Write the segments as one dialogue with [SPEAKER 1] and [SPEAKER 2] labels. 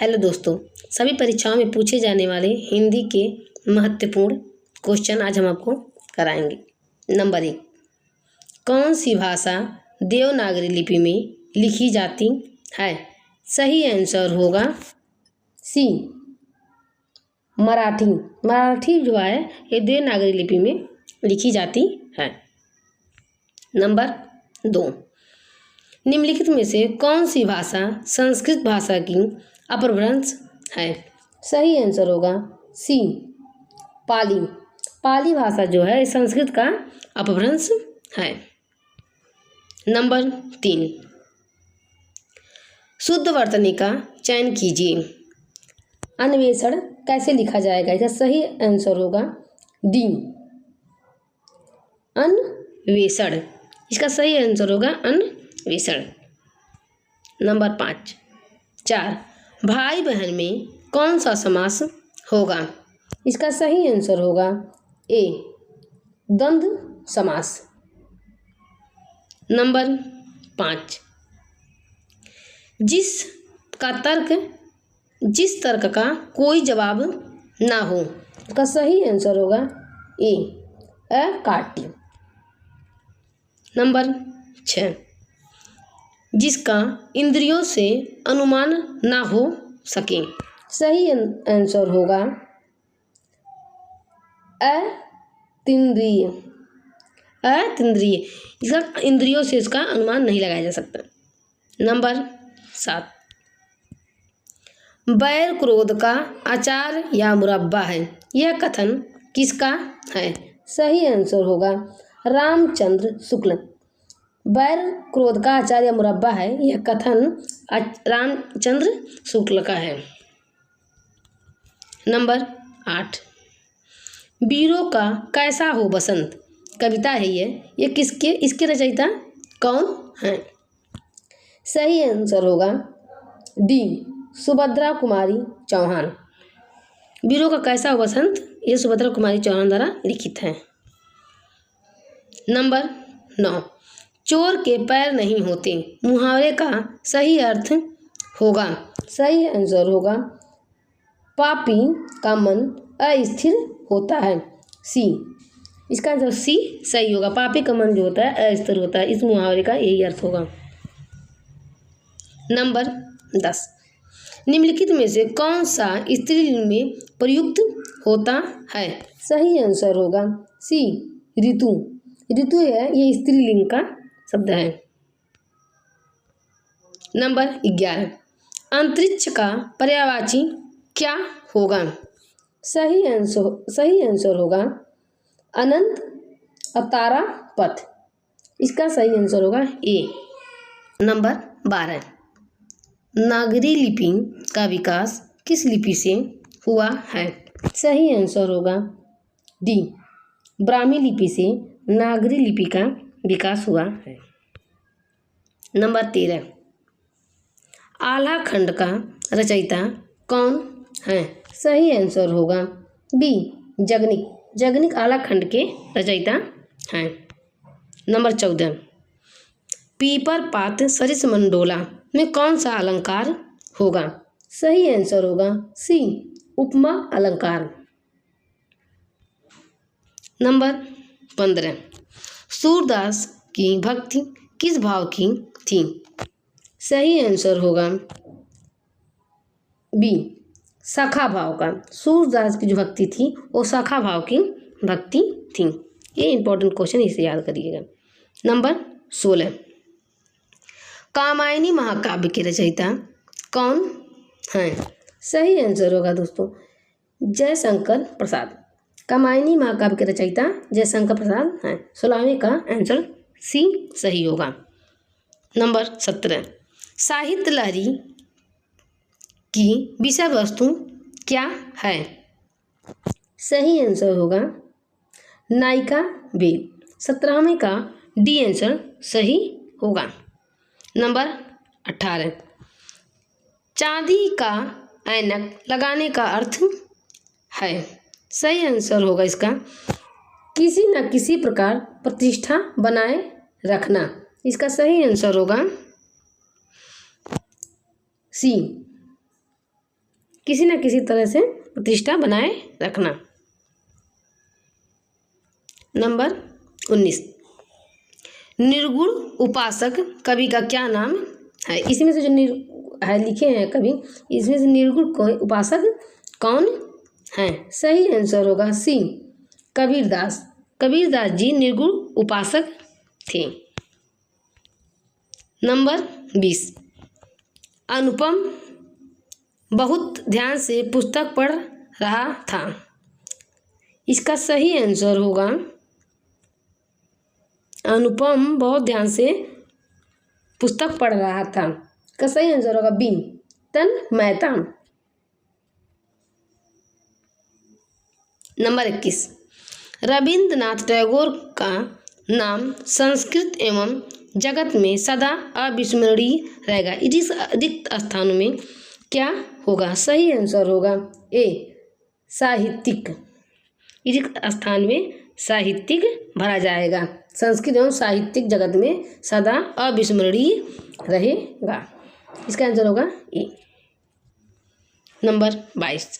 [SPEAKER 1] Hello दोस्तों, सभी परीक्षाओं में पूछे जाने वाले हिंदी के महत्वपूर्ण क्वेश्चन आज हम आपको कराएंगे। नंबर 1, कौन सी भाषा देवनागरी लिपि में लिखी जाती है? सही आंसर होगा सी, मराठी। मराठी जो है ये देवनागरी लिपि में लिखी जाती है। नंबर 2, निम्नलिखित में से कौन सी भाषा संस्कृत भाषा की अपभ्रंश है? सही आंसर होगा सी, पाली। पाली भाषा जो है संस्कृत का अपभ्रंश है। नंबर 3, शुद्ध वर्तनी का चयन कीजिए। अन्वेषण कैसे लिखा जाएगा? इसका सही आंसर होगा डी, अन्वेषण। इसका सही आंसर होगा अन्वेषण। नंबर 4, भाई बहन में कौन सा समास होगा? इसका सही आंसर होगा ए, द्वंद्व समास। नंबर 5, जिस तर्क का कोई जवाब ना हो, इसका सही आंसर होगा ए, अकाट्य। नंबर 6, जिसका इंद्रियों से अनुमान ना हो सके, सही आंसर होगा अतीन्द्रिय। अतीन्द्रिय, इसका इंद्रियों से इसका अनुमान नहीं लगाया जा सकता। नंबर 7, बैर क्रोध का अचार या मुरब्बा है, यह कथन किसका है? सही आंसर होगा रामचंद्र शुक्ल। बैर क्रोध का अचार या मुरब्बा है, यह कथन रामचंद्र शुक्ल का है। नंबर 8, वीरों का कैसा हो बसंत कविता है ये इसके रचयिता कौन हैं? सही आंसर होगा डी, सुभद्रा कुमारी चौहान। वीरों का कैसा हो बसंत ये सुभद्रा कुमारी चौहान द्वारा लिखित है। नंबर 9, चोर के पैर नहीं होते मुहावरे का सही अर्थ होगा। सही आंसर होगा पापी का मन अस्थिर होता है, सी। इसका आंसर सी सही होगा। पापी का मन जो होता है अस्थिर होता है, इस मुहावरे का यही अर्थ होगा। नंबर 10, निम्नलिखित में से कौन सा स्त्रीलिंग में प्रयुक्त होता है? सही आंसर होगा सी, ऋतु। ऋतु है ये स्त्रीलिंग का शब्द है। नंबर 11, अंतरिक्ष का पर्यायवाची क्या होगा? सही आंसर होगा अनंत अवतारा पथ। इसका सही आंसर होगा ए। नंबर 12, नागरी लिपि का विकास किस लिपि से हुआ है? सही आंसर होगा डी, ब्राह्मी लिपि से नागरी लिपि का विकास हुआ है। नंबर 13, आल्हा खंड का रचयिता कौन है? सही आंसर होगा बी, जगनिक। जगनिक आल्हा खंड के रचयिता हैं। नंबर 14, पीपर पात सरिस मंडोला में कौन सा अलंकार होगा? सही आंसर होगा सी, उपमा अलंकार। नंबर 15, सूरदास की भक्ति किस भाव की थी? सही आंसर होगा बी, सखा भाव का। सूरदास की जो भक्ति थी वो सखा भाव की भक्ति थी। ये इंपॉर्टेंट क्वेश्चन, इसे याद करिएगा। नंबर 16, कामायनी महाकाव्य के रचयिता कौन हैं? सही आंसर होगा दोस्तों जयशंकर प्रसाद। कामायनी महाकाव्य के रचयिता जयशंकर प्रसाद हैं। 16वें का आंसर सी सही होगा। नंबर 17, साहित्य लहरी की विषय वस्तु क्या है? सही आंसर होगा नायिका वेद। 17वें का डी आंसर सही होगा। नंबर 18, चांदी का ऐनक लगाने का अर्थ है। सही आंसर होगा इसका किसी न किसी प्रकार प्रतिष्ठा बनाए रखना। इसका सही आंसर होगा सी, किसी न किसी तरह से प्रतिष्ठा बनाए रखना। नंबर 19, निर्गुण उपासक कवि का क्या नाम है? इसमें से जो है लिखे हैं कवि, इसमें से निर्गुण उपासक कौन है? सही आंसर होगा सी, कबीरदास। कबीरदास जी निर्गुण उपासक थे। नंबर 20, अनुपम बहुत ध्यान से पुस्तक पढ़ रहा था। इसका सही आंसर होगा, अनुपम बहुत ध्यान से पुस्तक पढ़ रहा था। इसका सही आंसर होगा बी, तन्मयता। नंबर 21, रविंद्रनाथ टैगोर का नाम संस्कृत एवं जगत में सदा अविस्मरणीय रहेगा। इस रिक्त स्थानों में क्या होगा? सही आंसर होगा ए, साहित्यिक। रिक्त स्थान में साहित्यिक भरा जाएगा। संस्कृत एवं साहित्यिक जगत में सदा अविस्मरणीय रहेगा। इसका आंसर होगा ए। नंबर 22,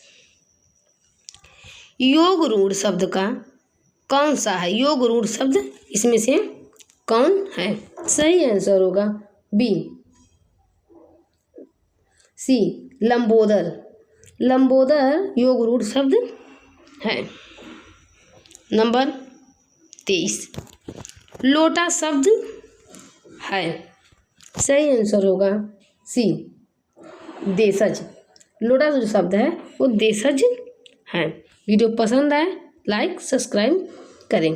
[SPEAKER 1] योग रूढ़ शब्द का कौन सा है? योग रूढ़ शब्द इसमें से कौन है? सही आंसर होगा बी, सी, लंबोदर। लंबोदर योग रूढ़ शब्द है। नंबर 23, लोटा शब्द है। सही आंसर होगा सी, देशज। लोटा जो शब्द है वो देशज है। वीडियो पसंद आए लाइक सब्सक्राइब करें।